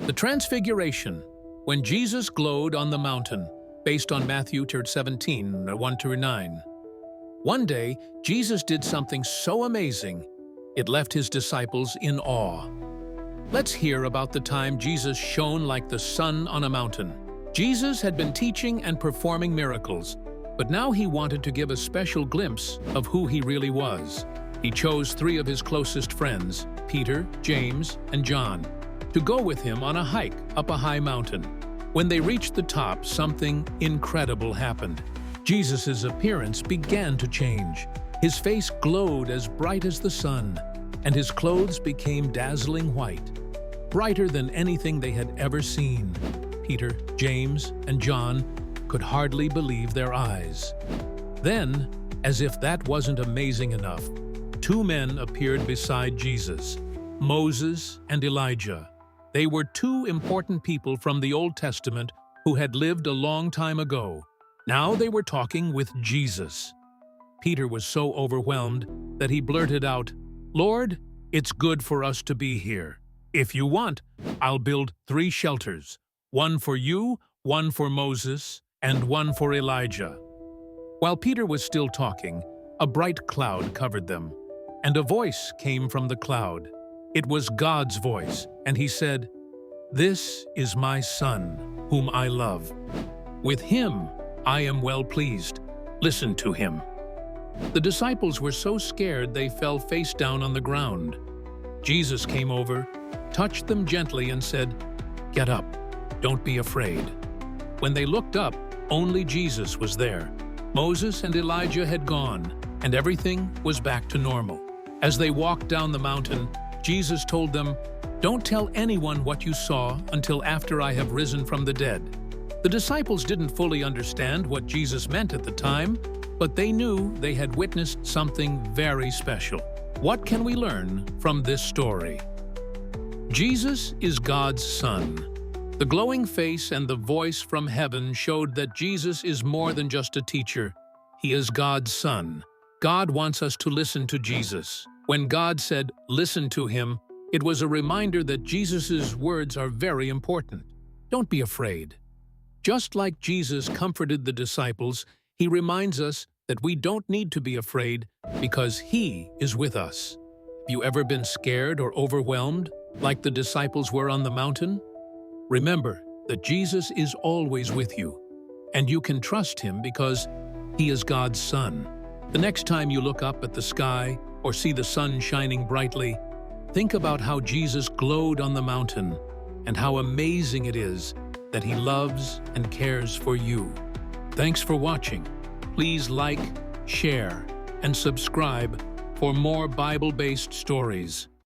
The Transfiguration, when Jesus glowed on the mountain, based on Matthew 17, 1-9. One day, Jesus did something so amazing, it left his disciples in awe. Let's hear about the time Jesus shone like the sun on a mountain. Jesus had been teaching and performing miracles, but now he wanted to give a special glimpse of who he really was. He chose 3 of his closest friends, Peter, James, and John, to go with him on a hike up a high mountain. When they reached the top, something incredible happened. Jesus' appearance began to change. His face glowed as bright as the sun, and his clothes became dazzling white, brighter than anything they had ever seen. Peter, James, and John could hardly believe their eyes. Then, as if that wasn't amazing enough, 2 men appeared beside Jesus, Moses and Elijah. They were 2 important people from the Old Testament who had lived a long time ago. Now they were talking with Jesus. Peter was so overwhelmed that he blurted out, "Lord, it's good for us to be here. If you want, I'll build 3 shelters, one for you, one for Moses, and one for Elijah." While Peter was still talking, a bright cloud covered them, and a voice came from the cloud. It was God's voice, and he said, "This is my Son, whom I love. With him I am well pleased. Listen to him." The disciples were so scared they fell face down on the ground. Jesus came over, touched them gently, and said, "Get up, don't be afraid." When they looked up, only Jesus was there. Moses and Elijah had gone, and everything was back to normal. As they walked down the mountain, Jesus told them, "Don't tell anyone what you saw until after I have risen from the dead." The disciples didn't fully understand what Jesus meant at the time, but they knew they had witnessed something very special. What can we learn from this story? Jesus is God's Son. The glowing face and the voice from heaven showed that Jesus is more than just a teacher. He is God's Son. God wants us to listen to Jesus. When God said, "Listen to him," it was a reminder that Jesus' words are very important. Don't be afraid. Just like Jesus comforted the disciples, he reminds us that we don't need to be afraid because he is with us. Have you ever been scared or overwhelmed like the disciples were on the mountain? Remember that Jesus is always with you, and you can trust him because he is God's Son. The next time you look up at the sky or see the sun shining brightly, think about how Jesus glowed on the mountain and how amazing it is that he loves and cares for you. Thanks for watching. Please like, share, and subscribe for more Bible-based stories.